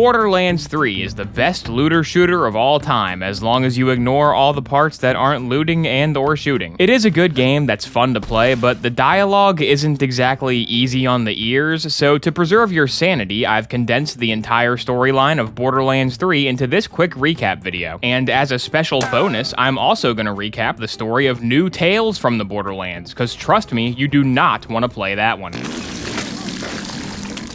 Borderlands 3 is the best looter shooter of all time, as long as you ignore all the parts that aren't looting and or shooting. It is a good game that's fun to play, but the dialogue isn't exactly easy on the ears, so to preserve your sanity, I've condensed the entire storyline of Borderlands 3 into this quick recap video. And as a special bonus, I'm also gonna recap the story of new tales from the Borderlands, cause trust me, you do not want to play that one.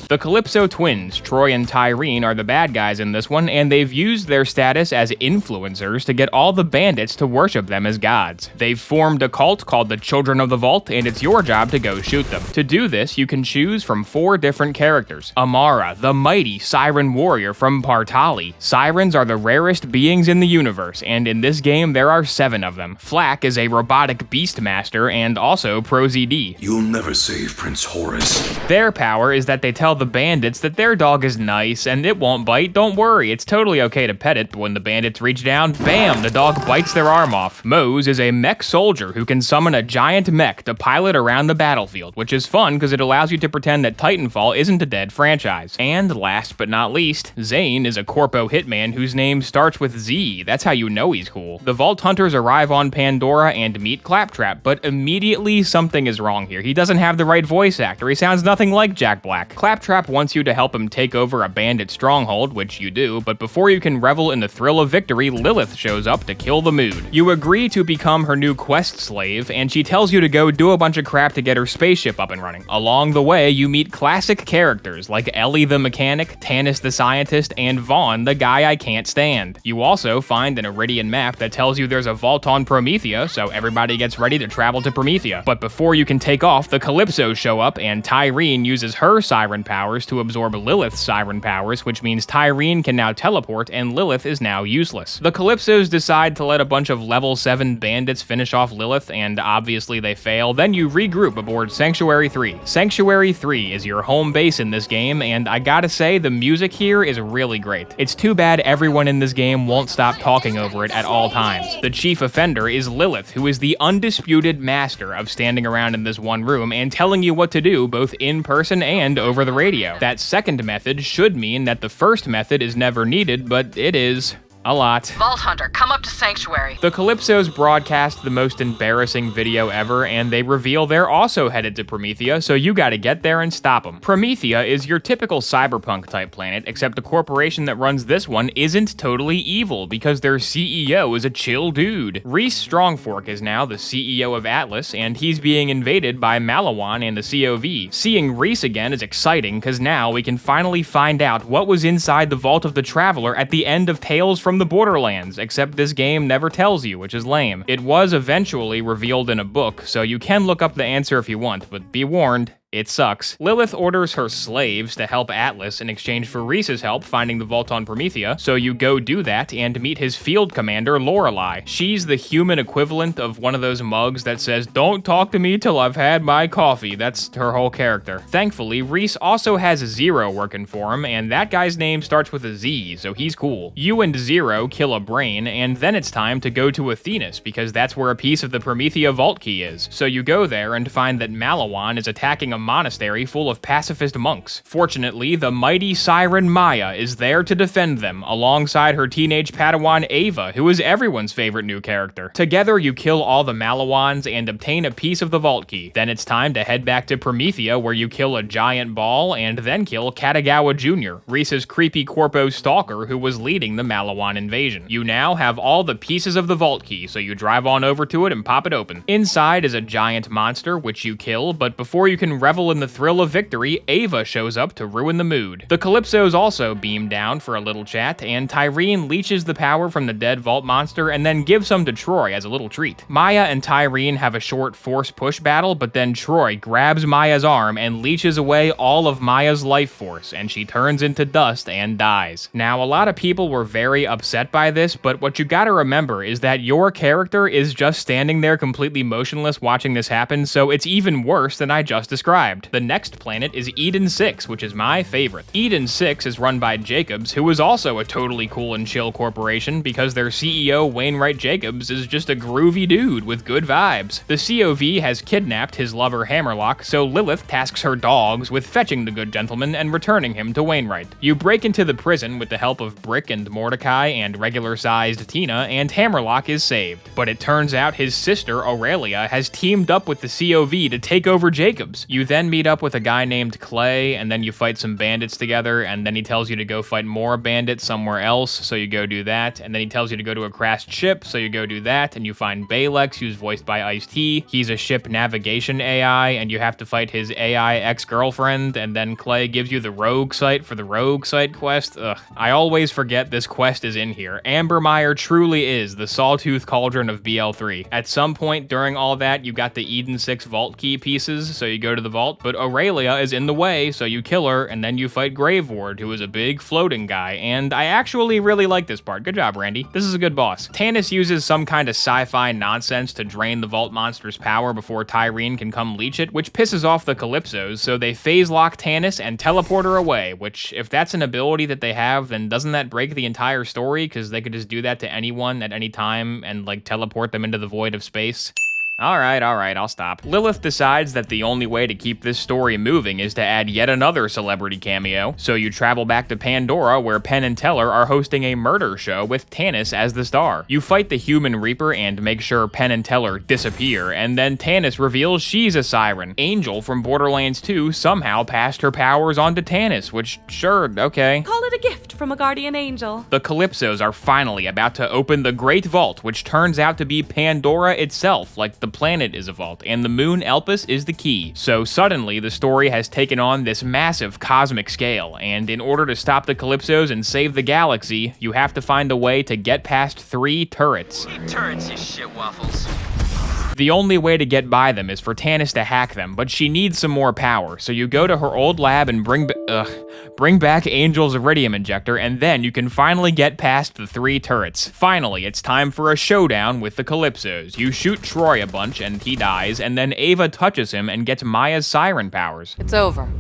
The Calypso twins, Troy and Tyreen, are the bad guys in this one, and they've used their status as influencers to get all the bandits to worship them as gods. They've formed a cult called the Children of the Vault, and it's your job to go shoot them. To do this, you can choose from 4 different characters. Amara, the mighty siren warrior from Partali. Sirens are the rarest beings in the universe, and in this game there are 7 of them. Flak is a robotic beastmaster, and also ProZD. You'll never save Prince Horus. Their power is that they tell the bandits that their dog is nice and it won't bite. Don't worry, it's totally okay to pet it, but when the bandits reach down, bam, the dog bites their arm off. Mose is a mech soldier who can summon a giant mech to pilot around the battlefield, which is fun because it allows you to pretend that Titanfall isn't a dead franchise. And last but not least, Zane is a corpo hitman whose name starts with Z. That's how you know he's cool. The Vault Hunters arrive on Pandora and meet Claptrap, but immediately something is wrong here. He doesn't have the right voice actor. He sounds nothing like Jack Black. Claptrap wants you to help him take over a bandit stronghold, which you do, but before you can revel in the thrill of victory, Lilith shows up to kill the mood. You agree to become her new quest slave, and she tells you to go do a bunch of crap to get her spaceship up and running. Along the way, you meet classic characters like Ellie the mechanic, Tannis the scientist, and Vaughn the guy I can't stand. You also find an Iridian map that tells you there's a vault on Promethea, so everybody gets ready to travel to Promethea. But before you can take off, the Calypsos show up, and Tyreen uses her siren powers to absorb Lilith's siren powers, which means Tyreen can now teleport and Lilith is now useless. The Calypsos decide to let a bunch of level 7 bandits finish off Lilith, and obviously they fail. Then you regroup aboard Sanctuary 3. Sanctuary 3 is your home base in this game, and I gotta say, the music here is really great. It's too bad everyone in this game won't stop talking over it at all times. The chief offender is Lilith, who is the undisputed master of standing around in this one room and telling you what to do both in person and over the radio. That second method should mean that the first method is never needed, but it is. A lot. Vault Hunter, come up to Sanctuary. The Calypsos broadcast the most embarrassing video ever, and they reveal they're also headed to Promethea, so you gotta get there and stop them. Promethea is your typical cyberpunk type planet, except the corporation that runs this one isn't totally evil, because their CEO is a chill dude. Reese Strongfork is now the CEO of Atlas, and he's being invaded by Malawan and the COV. Seeing Reese again is exciting, because now we can finally find out what was inside the Vault of the Traveler at the end of Tales from the Borderlands, except this game never tells you, which is lame. It was eventually revealed in a book, so you can look up the answer if you want, but be warned, it sucks. Lilith orders her slaves to help Atlas in exchange for Reese's help finding the vault on Promethea, so you go do that and meet his field commander, Lorelei. She's the human equivalent of one of those mugs that says, "Don't talk to me till I've had my coffee." That's her whole character. Thankfully, Reese also has Zero working for him, and that guy's name starts with a Z, so he's cool. You and Zero kill a brain, and then it's time to go to Athenas, because that's where a piece of the Promethea vault key is. So you go there and find that Malawan is attacking a monastery full of pacifist monks. Fortunately, the mighty siren Maya is there to defend them, alongside her teenage Padawan Ava, who is everyone's favorite new character. Together, you kill all the Malawans and obtain a piece of the vault key. Then it's time to head back to Promethea, where you kill a giant ball and then kill Katagawa Jr., Reese's creepy corpo stalker who was leading the Malawan invasion. You now have all the pieces of the vault key, so you drive on over to it and pop it open. Inside is a giant monster, which you kill, but before you can revel in the thrill of victory, Ava shows up to ruin the mood. The Calypsos also beam down for a little chat, and Tyreen leeches the power from the dead vault monster and then gives some to Troy as a little treat. Maya and Tyreen have a short force push battle, but then Troy grabs Maya's arm and leeches away all of Maya's life force, and she turns into dust and dies. Now, a lot of people were very upset by this, but what you gotta remember is that your character is just standing there completely motionless watching this happen, so it's even worse than I just described. described. The next planet is Eden 6, which is my favorite. Eden 6 is run by Jacobs, who is also a totally cool and chill corporation because their CEO Wainwright Jacobs is just a groovy dude with good vibes. The COV has kidnapped his lover Hammerlock, so Lilith tasks her dogs with fetching the good gentleman and returning him to Wainwright. You break into the prison with the help of Brick and Mordecai and regular-sized Tina, and Hammerlock is saved. But it turns out his sister Aurelia has teamed up with the COV to take over Jacobs. You then meet up with a guy named Clay, and then you fight some bandits together, and then he tells you to go fight more bandits somewhere else, so you go do that, and then he tells you to go to a crashed ship, so you go do that, and you find Balex, who's voiced by Ice-T. He's a ship navigation AI, and you have to fight his AI ex-girlfriend, and then Clay gives you the rogue site for the rogue site quest. Ugh, I always forget this quest is in here. Ambermire truly is the Sawtooth Cauldron of BL3. At some point during all that, you got the Eden 6 vault key pieces, so you go to the vault, but Aurelia is in the way, so you kill her, and then you fight Grave Ward, who is a big floating guy, and I actually really like this part. Good job, Randy. This is a good boss. Tannis uses some kind of sci-fi nonsense to drain the vault monster's power before Tyreen can come leech it, which pisses off the Calypsos, so they phase lock Tannis and teleport her away, which, if that's an ability that they have, then doesn't that break the entire story? Because they could just do that to anyone at any time and, like, teleport them into the void of space. Alright, I'll stop. Lilith decides that the only way to keep this story moving is to add yet another celebrity cameo, so you travel back to Pandora where Penn and Teller are hosting a murder show with Tannis as the star. You fight the Human Reaper and make sure Penn and Teller disappear, and then Tannis reveals she's a siren. Angel from Borderlands 2 somehow passed her powers on to Tannis, which, sure, okay. Call it a gift from a guardian angel. The Calypsos are finally about to open the Great Vault, which turns out to be Pandora itself, like the planet is a vault, and the moon Elpis is the key. So suddenly, the story has taken on this massive cosmic scale, and in order to stop the Calypsos and save the galaxy, you have to find a way to get past 3 turrets. Turrets, you shit waffles. The only way to get by them is for Tannis to hack them, but she needs some more power, so you go to her old lab and bring back Angel's Iridium Injector, and then you can finally get past the 3 turrets. Finally, it's time for a showdown with the Calypsos. You shoot Troy a bunch, and he dies, and then Ava touches him and gets Maya's siren powers. It's over.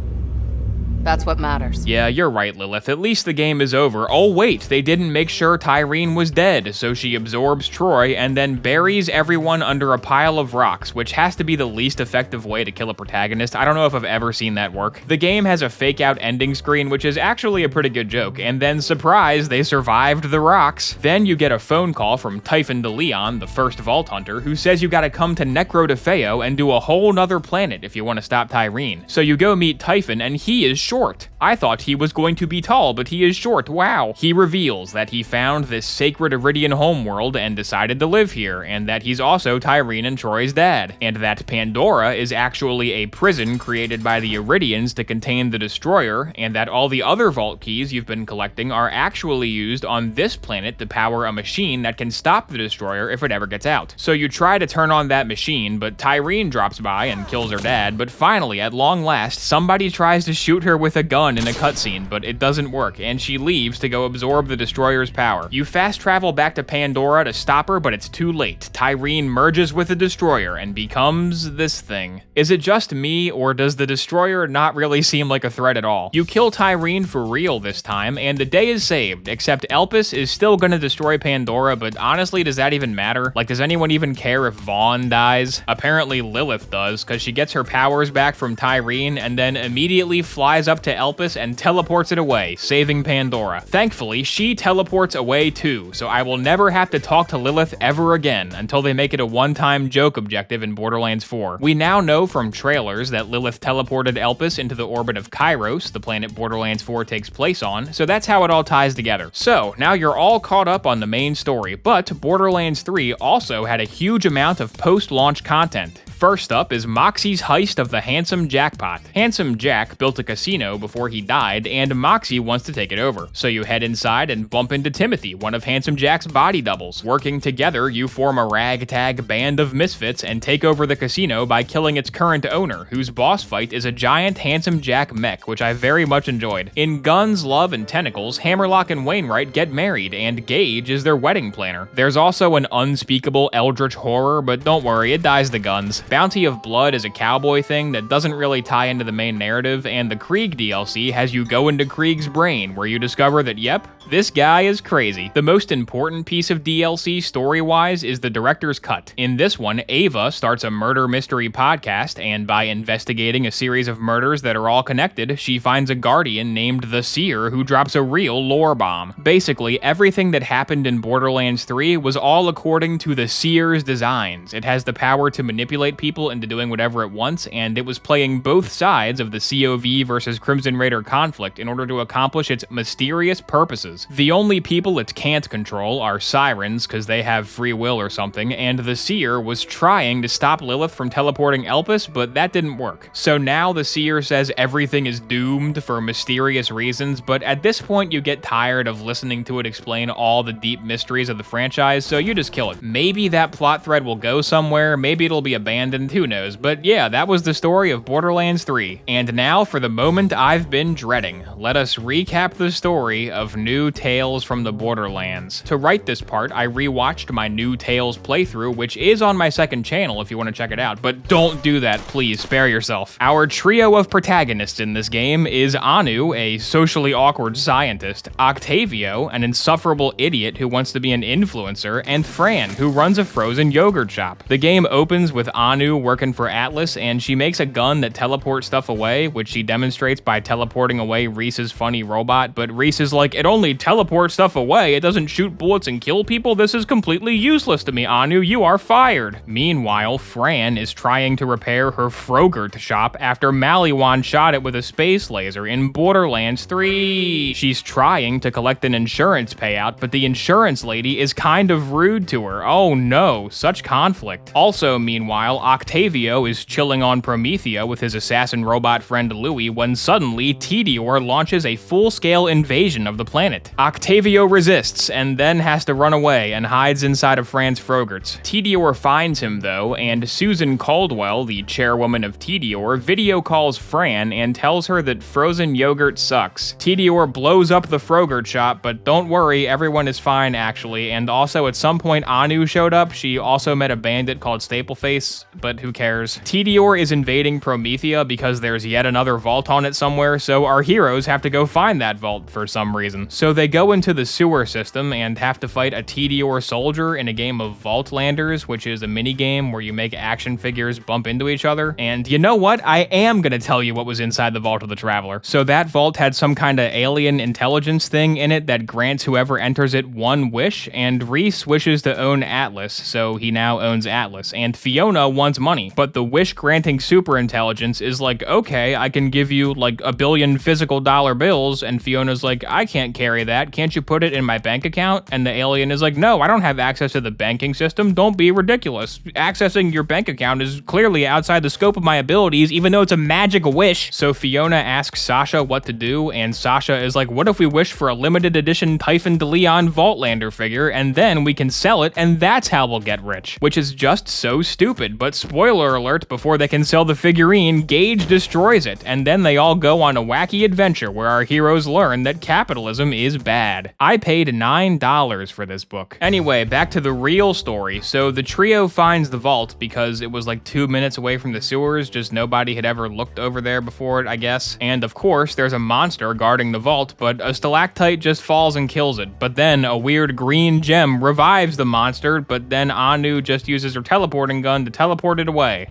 That's what matters. Yeah, you're right, Lilith. At least the game is over. Oh wait, they didn't make sure Tyreen was dead, so she absorbs Troy and then buries everyone under a pile of rocks, which has to be the least effective way to kill a protagonist. I don't know if I've ever seen that work. The game has a fake-out ending screen, which is actually a pretty good joke, and then surprise, they survived the rocks. Then you get a phone call from Typhon de Leon, the first Vault Hunter, who says you gotta come to Necro de Feo and do a whole nother planet if you want to stop Tyreen. So you go meet Typhon, and he is short. I thought he was going to be tall, but he is short. Wow. He reveals that he found this sacred Iridian homeworld and decided to live here, and that he's also Tyreen and Troy's dad, and that Pandora is actually a prison created by the Iridians to contain the Destroyer, and that all the other vault keys you've been collecting are actually used on this planet to power a machine that can stop the Destroyer if it ever gets out. So you try to turn on that machine, but Tyreen drops by and kills her dad, but finally, at long last, somebody tries to shoot her with a gun in a cutscene, but it doesn't work, and she leaves to go absorb the Destroyer's power. You fast travel back to Pandora to stop her, but it's too late. Tyreen merges with the Destroyer and becomes this thing. Is it just me, or does the Destroyer not really seem like a threat at all? You kill Tyreen for real this time, and the day is saved, except Elpis is still gonna destroy Pandora, but honestly, does that even matter? Like, does anyone even care if Vaughn dies? Apparently Lilith does, because she gets her powers back from Tyreen, and then immediately flies up to Elpis and teleports it away, saving Pandora. Thankfully, she teleports away too, so I will never have to talk to Lilith ever again until they make it a one-time joke objective in Borderlands 4. We now know from trailers that Lilith teleported Elpis into the orbit of Kairos, the planet Borderlands 4 takes place on, so that's how it all ties together. So, now you're all caught up on the main story, but Borderlands 3 also had a huge amount of post-launch content. First up is Moxie's heist of the Handsome Jackpot. Handsome Jack built a casino before he died, and Moxie wants to take it over. So you head inside and bump into Timothy, one of Handsome Jack's body doubles. Working together, you form a ragtag band of misfits and take over the casino by killing its current owner, whose boss fight is a giant Handsome Jack mech, which I very much enjoyed. In Guns, Love, and Tentacles, Hammerlock and Wainwright get married, and Gage is their wedding planner. There's also an unspeakable eldritch horror, but don't worry, it dies the guns. Bounty of Blood is a cowboy thing that doesn't really tie into the main narrative, and the Krieg DLC has you go into Krieg's brain, where you discover that, yep, this guy is crazy. The most important piece of DLC story-wise is the director's cut. In this one, Ava starts a murder mystery podcast, and by investigating a series of murders that are all connected, she finds a guardian named the Seer who drops a real lore bomb. Basically, everything that happened in Borderlands 3 was all according to the Seer's designs. It has the power to manipulate people into doing whatever it wants, and it was playing both sides of the COV versus Crimson Raider conflict in order to accomplish its mysterious purposes. The only people it can't control are sirens, because they have free will or something, and the Seer was trying to stop Lilith from teleporting Elpis, but that didn't work. So now the Seer says everything is doomed for mysterious reasons, but at this point you get tired of listening to it explain all the deep mysteries of the franchise, so you just kill it. Maybe that plot thread will go somewhere, maybe it'll be abandoned, who knows, but yeah, that was the story of Borderlands 3. And now for the moment I've been dreading. Let us recap the story of New Tales from the Borderlands. To write this part, I rewatched my New Tales playthrough, which is on my second channel if you want to check it out, but don't do that, please, spare yourself. Our trio of protagonists in this game is Anu, a socially awkward scientist, Octavio, an insufferable idiot who wants to be an influencer, and Fran, who runs a frozen yogurt shop. The game opens with Anu working for Atlas, and she makes a gun that teleports stuff away, which she demonstrates by teleporting away Reese's funny robot, but Reese is like, it only teleports stuff away, it doesn't shoot bullets and kill people, this is completely useless to me, Anu, you are fired. Meanwhile, Fran is trying to repair her Frogurt shop after Maliwan shot it with a space laser in Borderlands 3. She's trying to collect an insurance payout, but the insurance lady is kind of rude to her. Oh no, such conflict. Also, meanwhile, Octavio is chilling on Promethea with his assassin robot friend Louis when suddenly Tediore launches a full-scale invasion of the planet. Octavio resists and then has to run away and hides inside of Fran's Frogurts. Tediore finds him though, and Susan Caldwell, the chairwoman of Tediore, video calls Fran and tells her that frozen yogurt sucks. Tediore blows up the Frogurt shop, but don't worry, everyone is fine actually, and also at some point Anu showed up. She also met a bandit called Stapleface, but who cares? Tediore is invading Promethea because there's yet another vault on it somewhere, so our heroes have to go find that vault for some reason. So they go into the sewer system and have to fight a Tediore soldier in a game of Vaultlanders, which is a minigame where you make action figures bump into each other. And you know what? I am gonna tell you what was inside the Vault of the Traveler. So that vault had some kind of alien intelligence thing in it that grants whoever enters it one wish, and Reese wishes to own Atlas, so he now owns Atlas, and Fiona wants money. But the wish-granting superintelligence is like, okay, I can give you like 1 billion physical dollar bills, and Fiona's like, I can't carry that, can't you put it in my bank account? And the alien is like, no, I don't have access to the banking system, don't be ridiculous. Accessing your bank account is clearly outside the scope of my abilities, even though it's a magic wish. So Fiona asks Sasha what to do, and Sasha is like, what if we wish for a limited edition Typhon DeLeon Vaultlander figure, and then we can sell it, and that's how we'll get rich. Which is just so stupid, but spoiler alert, before they can sell the figurine, Gage destroys it, and then they all go on a wacky adventure where our heroes learn that capitalism is bad. I paid $9 for this book. Anyway, back to the real story. So the trio finds the vault because it was like 2 minutes away from the sewers, just nobody had ever looked over there before it, I guess. And of course, there's a monster guarding the vault, but a stalactite just falls and kills it. But then a weird green gem revives the monster, but then Anu just uses her teleporting gun to teleport it away.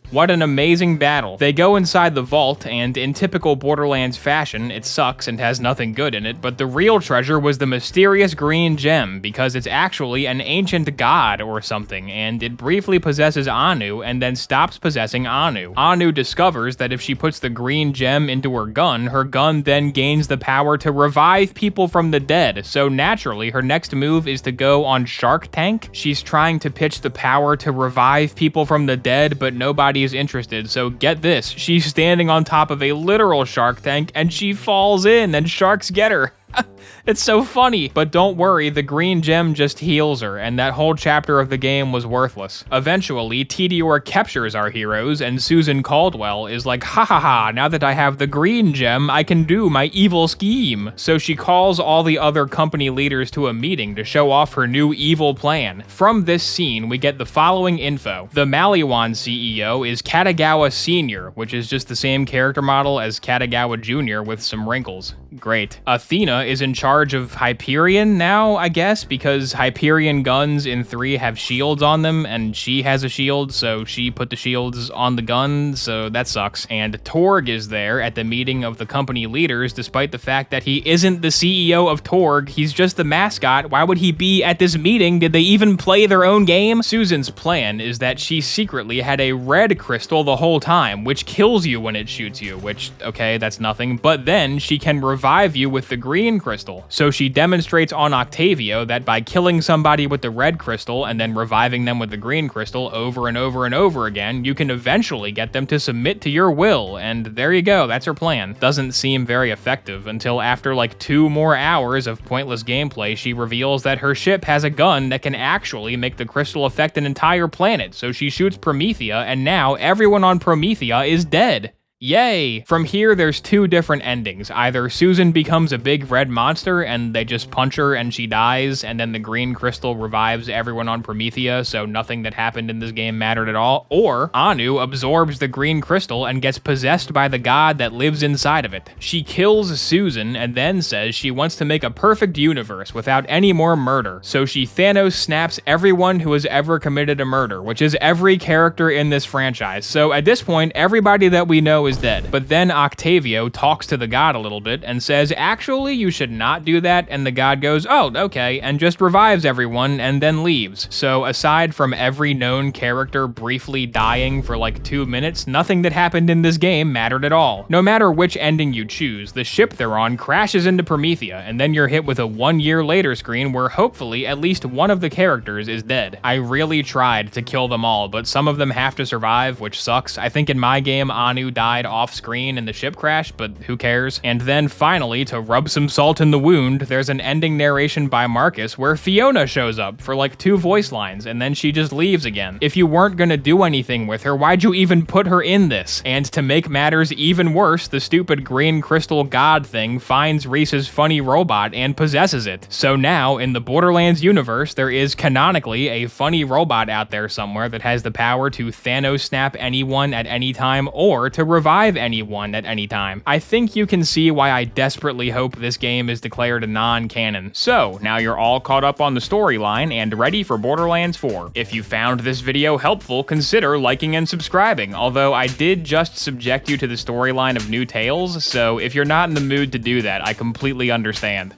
What an amazing battle. They go inside the vault, and in typical Borderlands fashion, it sucks and has nothing good in it, but the real treasure was the mysterious green gem, because it's actually an ancient god or something, and it briefly possesses Anu, and then stops possessing Anu. Anu discovers that if she puts the green gem into her gun then gains the power to revive people from the dead, so naturally, her next move is to go on Shark Tank. She's trying to pitch the power to revive people from the dead, but nobody is interested, so get this, she's standing on top of a literal shark tank and she falls in and sharks get her. It's so funny. But don't worry, the green gem just heals her, and that whole chapter of the game was worthless. Eventually, Tediore captures our heroes, and Susan Caldwell is like, ha ha ha, now that I have the green gem, I can do my evil scheme. So she calls all the other company leaders to a meeting to show off her new evil plan. From this scene, we get the following info. The Maliwan CEO is Katagawa Sr., which is just the same character model as Katagawa Jr. with some wrinkles. Great. Athena is in charge of Hyperion now, I guess, because Hyperion guns in 3 have shields on them, and she has a shield, so she put the shields on the gun, so that sucks. And Torg is there at the meeting of the company leaders, despite the fact that he isn't the CEO of Torg, he's just the mascot. Why would he be at this meeting? Did they even play their own game? Susan's plan is that she secretly had a red crystal the whole time, which kills you when it shoots you, which, okay, that's nothing, but then she can revive you with the green crystal. So she demonstrates on Octavio that by killing somebody with the red crystal and then reviving them with the green crystal over and over and over again, you can eventually get them to submit to your will, and there you go, that's her plan. Doesn't seem very effective until after like 2 more hours of pointless gameplay, she reveals that her ship has a gun that can actually make the crystal affect an entire planet, so she shoots Promethea, and now everyone on Promethea is dead. Yay! From here, there's 2 different endings. Either Susan becomes a big red monster and they just punch her and she dies, and then the green crystal revives everyone on Promethea, so nothing that happened in this game mattered at all, or Anu absorbs the green crystal and gets possessed by the god that lives inside of it. She kills Susan and then says she wants to make a perfect universe without any more murder, so she Thanos snaps everyone who has ever committed a murder, which is every character in this franchise. So at this point, everybody that we know is dead. But then Octavio talks to the god a little bit and says, actually, you should not do that, and the god goes, oh, okay, and just revives everyone and then leaves. So aside from every known character briefly dying for like 2 minutes, nothing that happened in this game mattered at all. No matter which ending you choose, the ship they're on crashes into Promethea, and then you're hit with a 1 year later screen where hopefully at least one of the characters is dead. I really tried to kill them all, but some of them have to survive, which sucks. I think in my game, Anu died off screen in the ship crash, but who cares? And then finally, to rub some salt in the wound, there's an ending narration by Marcus where Fiona shows up for like 2 voice lines, and then she just leaves again. If you weren't gonna do anything with her, why'd you even put her in this? And to make matters even worse, the stupid green crystal god thing finds Reese's funny robot and possesses it. So now, in the Borderlands universe, there is canonically a funny robot out there somewhere that has the power to Thanos snap anyone at any time, or to revive anyone at any time. I think you can see why I desperately hope this game is declared a non-canon. So, now you're all caught up on the storyline and ready for Borderlands 4. If you found this video helpful, consider liking and subscribing, although I did just subject you to the storyline of New Tales, so if you're not in the mood to do that, I completely understand.